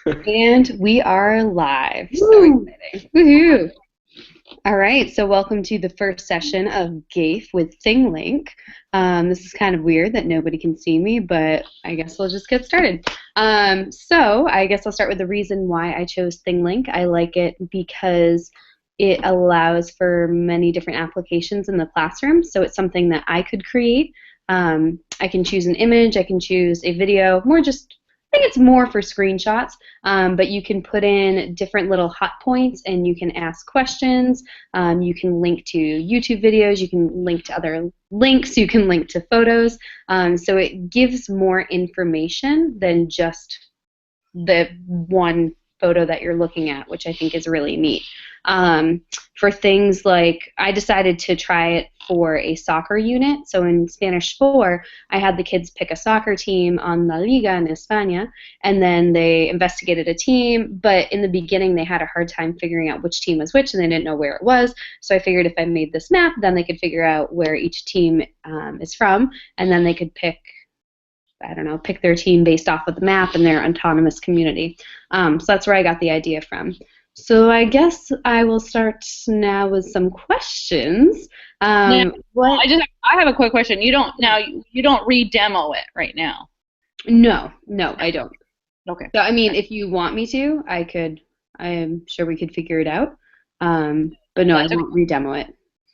And we are live. So Woo! exciting. Woohoo! All right, so welcome to the first session of GAFE with ThingLink. This is kind of weird that nobody can see me, but I guess we'll just get started. So I guess I'll start with the reason why I chose ThingLink. I like it because it allows for many different applications in the classroom. So it's something that I could create. I can choose an image, I can choose a video, more just I think it's more for screenshots, but you can put in different little hot points and you can ask questions. You can link to YouTube videos, you can link to other links, you can link to photos. So it gives more information than just the one photo that you're looking at, which I think is really neat. Um, for things like, I decided to try it for a soccer unit. So in Spanish 4, I had the kids pick a soccer team on La Liga in España, and then they investigated a team, but in the beginning they had a hard time figuring out which team was which, and they didn't know where it was. So I figured if I made this map, then they could figure out where each team is from, and then they could I don't know, pick their team based off of the map and their autonomous community. So that's where I got the idea from. So I guess I will start now with some questions. Now, What? I have a quick question. You don't re-demo it right now. No, no, I don't. Okay. So I mean, if you want me to, I could. I am sure we could figure it out. But no, I That's okay. won't re-demo it.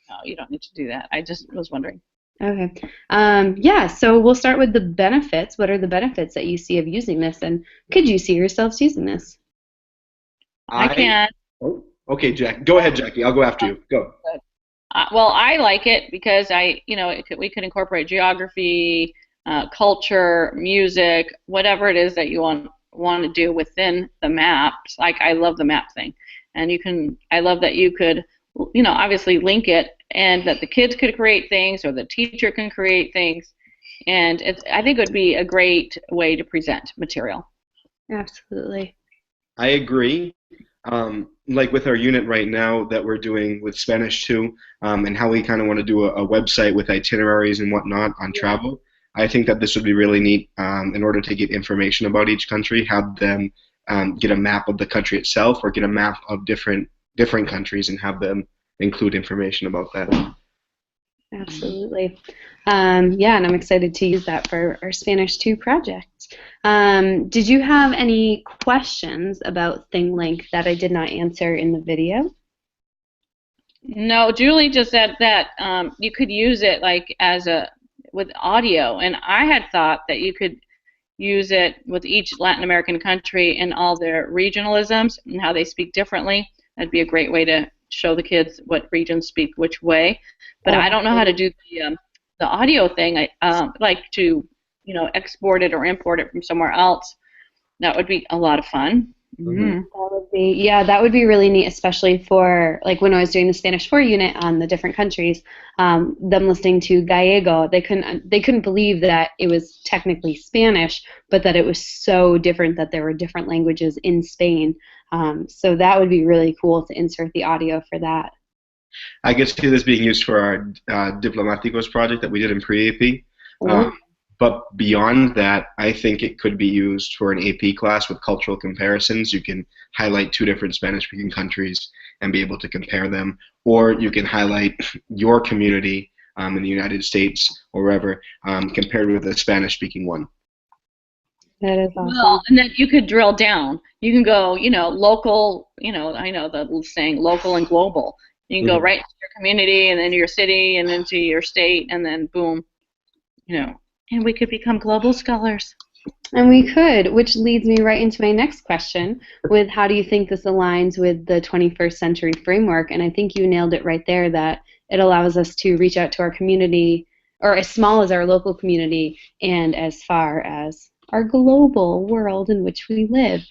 No, you don't need to do that. I just was wondering. Okay. Yeah, so we'll start with the benefits. What are the benefits that you see of using this, and could you see yourselves using this? I I can. oh okay, Jack. Go ahead, Jackie. I'll go after you. Go. Well, I like it because we could incorporate geography, culture, music, whatever it is that you want to do within the maps. Like I love the map thing, and I love that you could, obviously link it, and that the kids could create things or the teacher can create things, and I think it would be a great way to present material. Absolutely. I agree. Like with our unit right now that we're doing with Spanish too, and how we kind of want to do a website with itineraries and whatnot on travel. I think that this would be really neat in order to get information about each country, have them get a map of the country itself or get a map of different countries and have them include information about that. Absolutely. Yeah, and I'm excited to use that for our Spanish 2 project. Did you have any questions about ThingLink that I did not answer in the video? No, Julie just said that you could use it like with audio, and I had thought that you could use it with each Latin American country and all their regionalisms and how they speak differently. That'd be a great way to show the kids what regions speak which way. But I don't know how to do the audio thing. I like to export it or import it from somewhere else. That would be a lot of fun. Mhm. Hmm. That would be, yeah, that would be really neat, especially for like when I was doing the Spanish 4 unit on the different countries. Them listening to Gallego, they couldn't believe that it was technically Spanish, but that it was so different that there were different languages in Spain. So that would be really cool to insert the audio for that. I could see this being used for our Diplomáticos project that we did in pre-AP. Um, but beyond that, I think it could be used for an AP class with cultural comparisons. You can highlight two different Spanish-speaking countries and be able to compare them, or you can highlight your community in the United States or wherever compared with a Spanish-speaking one. That is awesome. Well, and then you could drill down. You can go, local, I know the saying local and global. You can go Mhm. right to your community and then to your city and then to your state and then boom, and we could become global scholars. And we could, which leads me right into my next question with how do you think this aligns with the 21st century framework? And I think you nailed it right there that it allows us to reach out to our community, or as small as our local community, and as far as our global world in which we live.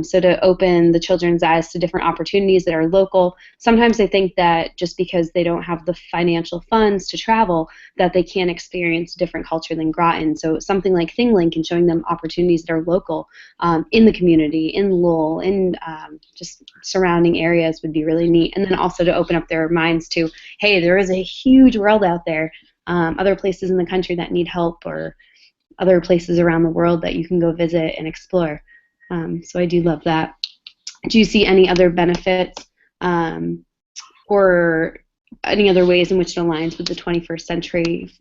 So to open the children's eyes to different opportunities that are local. Sometimes I think that just because they don't have the financial funds to travel, that they can't experience a different culture than Groton. So something like ThingLink and showing them opportunities that are local in the community, in Lowell, in just surrounding areas would be really neat. And then also to open up their minds to, hey, there is a huge world out there, other places in the country that need help, or other places around the world that you can go visit and explore. So I do love that. Do you see any other benefits or any other ways in which it aligns with the 21st century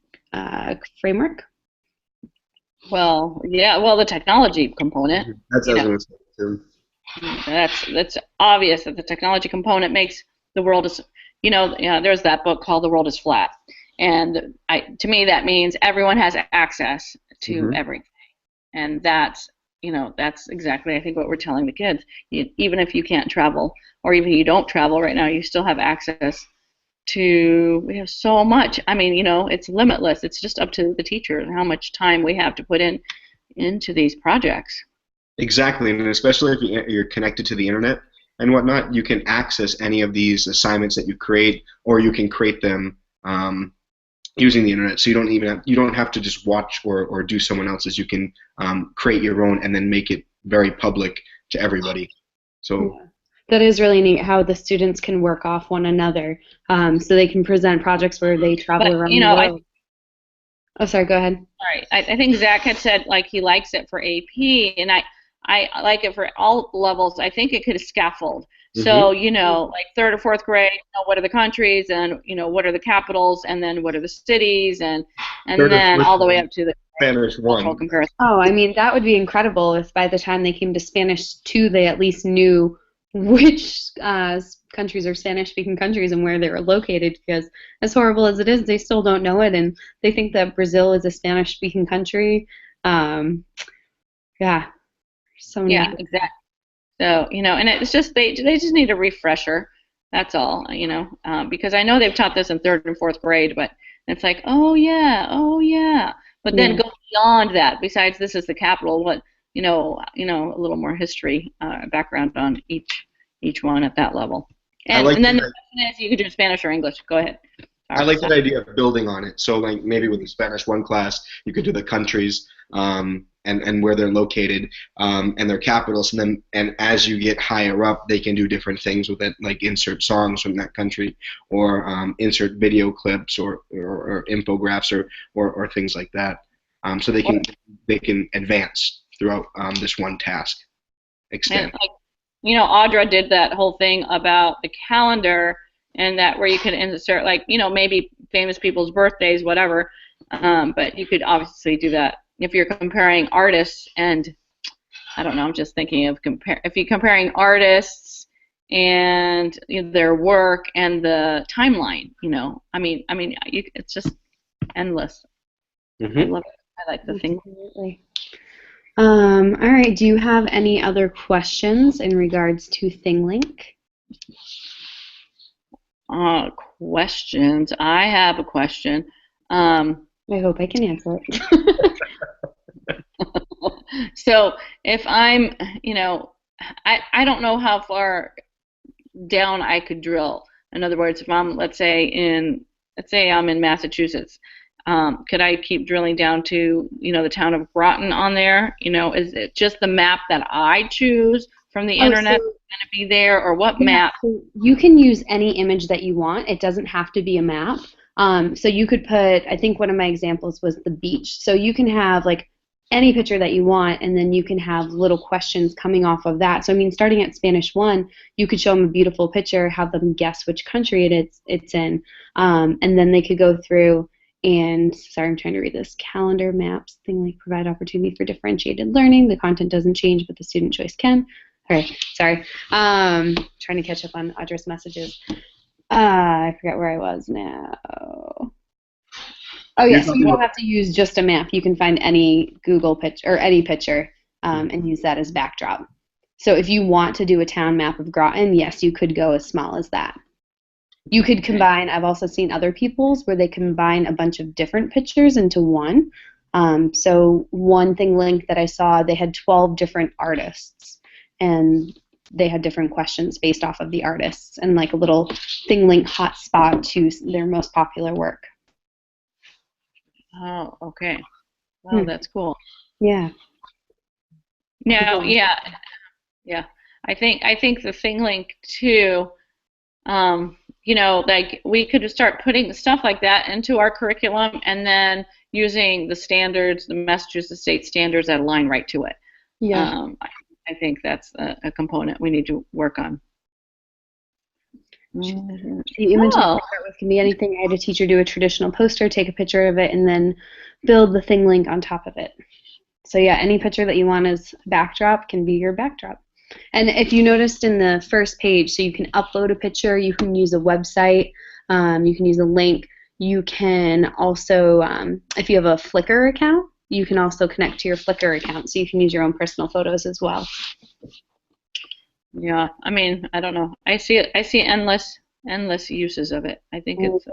framework? Well, yeah, well, the technology component, That's what you I was know, going to say too. that's obvious that the technology component makes the world is, there's that book called The World is Flat, and to me that means everyone has access to Hmm. everything, and that's exactly I think what we're telling the kids. Even if you can't travel, or even if you don't travel right now, you still have access to. We have so much. I mean, it's limitless. It's just up to the teacher and how much time we have to put into these projects. Exactly, and especially if you're connected to the internet and whatnot, you can access any of these assignments that you create, or you can create them using the internet. So you don't have to just watch or do someone else's. You can create your own and then make it very public to everybody. So Yeah. That is really neat how the students can work off one another. So they can present projects where they travel But around the world. Oh, sorry, go ahead. Right. I think Zach had said like he likes it for AP, and I like it for all levels. I think it could scaffold. hmm So, like third or fourth grade, what are the countries, and what are the capitals, and then what are the cities, and third or then fourth all the way grade up to the Spanish cultural one. comparison. Oh, I mean, that would be incredible if by the time they came to Spanish 2, they at least knew which countries are Spanish-speaking countries and where they were located, because as horrible as it is, they still don't know it, and they think that Brazil is a Spanish-speaking country. Um, yeah, so many Yeah, other. exactly. So, and it's just they just need a refresher. That's all, because I know they've taught this in third and fourth grade, but it's like, oh yeah, oh yeah. But then Yeah. go beyond that. Besides, this is the capital. What, a little more history background on each one at that level. I And like and then the that. question is, you could do Spanish or English. Go ahead. I Sorry. like that idea of building on it. So, like maybe with the Spanish one class, you could do the countries and where they're located and their capitals, and then and as you get higher up, they can do different things with it, like insert songs from that country, or insert video clips, or infographics, or things like that. So they can advance throughout this one task, And extend. like, Audra did that whole thing about the calendar, and that where you could insert like, maybe famous people's birthdays, whatever. But you could obviously do that if you're comparing artists, and I don't know. I'm just thinking of if you're comparing artists and their work and the timeline. It's just endless. I Hmm. love it. I like the thing. Absolutely. All right. Do you have any other questions in regards to ThingLink? Questions. I have a question. Um, I hope I can answer it. so if I'm, I don't know how far down I could drill. In other words, if I'm, let's say I'm in Massachusetts, could I keep drilling down to, the town of Groton on there? Is it just the map that I choose from the Oh, internet so going to be there, or what yeah, map? so you can use any image that you want. It doesn't have to be a map. So you could put, I think one of my examples was the beach. So you can have like any picture that you want, and then you can have little questions coming off of that. So I mean, starting at Spanish 1, you could show them a beautiful picture, have them guess which country it's in, and then they could go through and, sorry, I'm trying to read this. Calendar maps, ThingLink provide opportunity for differentiated learning. The content doesn't change, but the student choice can. All right, sorry. Trying to catch up on Audra's messages. I forgot where I was now. Oh You're yeah, so you talking don't about have to use just a map. You can find any Google picture or any picture and use that as backdrop. So if you want to do a town map of Groton, yes, you could go as small as that. You could combine, I've also seen other people's where they combine a bunch of different pictures into one. So one thing link that I saw, they had 12 different artists, and they had different questions based off of the artists, and like a little ThingLink hotspot to their most popular work. Oh, okay. Wow, Hmm. that's cool. Yeah. No, Um, yeah, yeah. I think the thing link too. Like we could start putting stuff like that into our curriculum, and then using the standards, the Massachusetts state standards that align right to it. yeah. Um, I think that's a component we need to work on. Mhm. The image I Oh, start with can be anything. I had a teacher do a traditional poster, take a picture of it, and then build the ThingLink on top of it. So yeah, any picture that you want as backdrop can be your backdrop. And if you noticed in the first page, so you can upload a picture, you can use a website, you can use a link. You can also, if you have a Flickr account, you can also connect to your Flickr account, so you can use your own personal photos as well. yeah. I mean, I don't know. I see endless uses of it. I think it's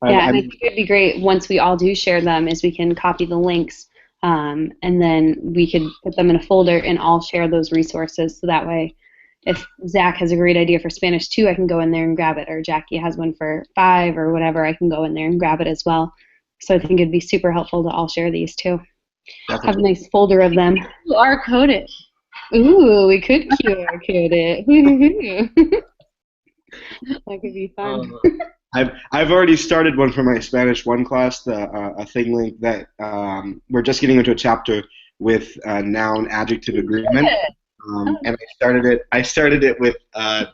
Yeah, and I think it'd be great once we all do share them, is we can copy the links, and then we could put them in a folder and all share those resources. So that way, if Zach has a great idea for Spanish 2, I can go in there and grab it, or Jackie has one for 5 or whatever, I can go in there and grab it as well. So I think it'd be super helpful to all share these too. Have a nice folder of them. QR coded. Ooh, we could QR code it. That could be fun. I've already started one for my Spanish 1 class, a ThingLink that we're just getting into a chapter with noun adjective agreement, and I started it with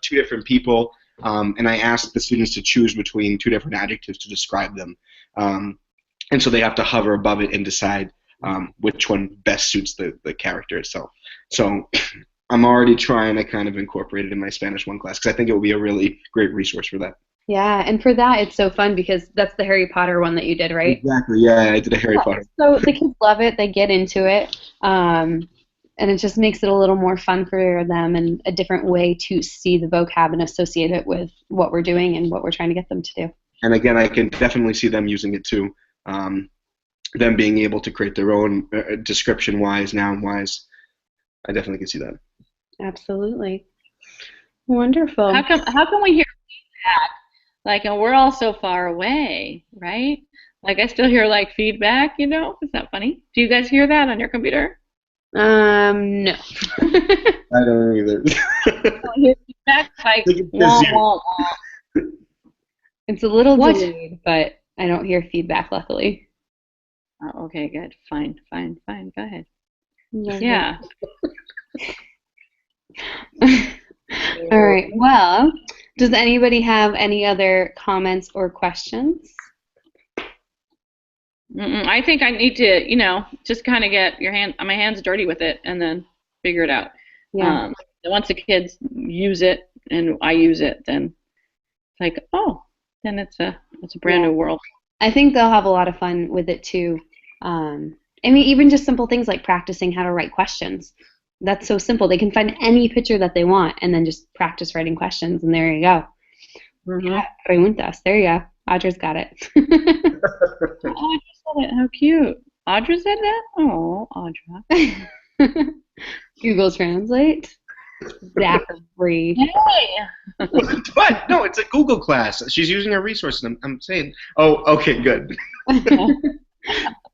2 different people, and I asked the students to choose between 2 different adjectives to describe them, and so they have to hover above it and decide which one best suits the character itself. So I'm already trying to kind of incorporate it in my Spanish 1 class because I think it would be a really great resource for that. Yeah, and for that, it's so fun because that's the Harry Potter one that you did, right? Exactly, yeah, I did a Harry Potter. So the kids love it, they get into it, and it just makes it a little more fun for them and a different way to see the vocab and associate it with what we're doing and what we're trying to get them to do. And again, I can definitely see them using it too, them being able to create their own description-wise, noun-wise. I definitely can see that. Absolutely. Wonderful. How come we hear feedback? Like, and we're all so far away, right? Like, I still hear like feedback, you know? Is that funny? Do you guys hear that on your computer? No. I don't either. I hear feedback like wah, wah, wah. It's a little What? delayed, but I don't hear feedback, luckily. Oh, okay, good. Fine. Go ahead. Mhm. Yeah. All right. Well, does anybody have any other comments or questions? I think I need to, just kind of get my hands dirty with it and then figure it out. Yeah. And once the kids use it and I use it, then it's like, oh, then it's a brand new world. I think they'll have a lot of fun with it too. I mean, even just simple things like practicing how to write questions. That's so simple. They can find any picture that they want and then just practice writing questions, and there you go. Yeah, preguntas. There you go. Audra's got it. Audra said it. How cute. Audra said that? Oh, Audra. Google Translate. Zachary. Hey! What? No, it's a Google class. She's using her resources. I'm saying. Oh, okay, good.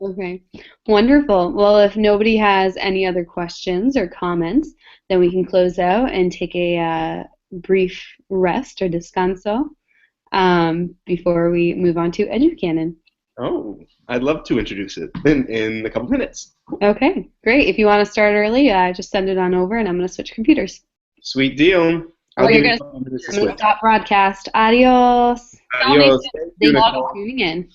Okay, wonderful. Well, if nobody has any other questions or comments, then we can close out and take a brief rest or descanso before we move on to EduCanon. Oh, I'd love to introduce it in a couple minutes. Okay, great. If you want to start early, just send it on over, and I'm going to switch computers. Sweet deal. I'm going to stop broadcast. Adios. Adios. Thank you for tuning in.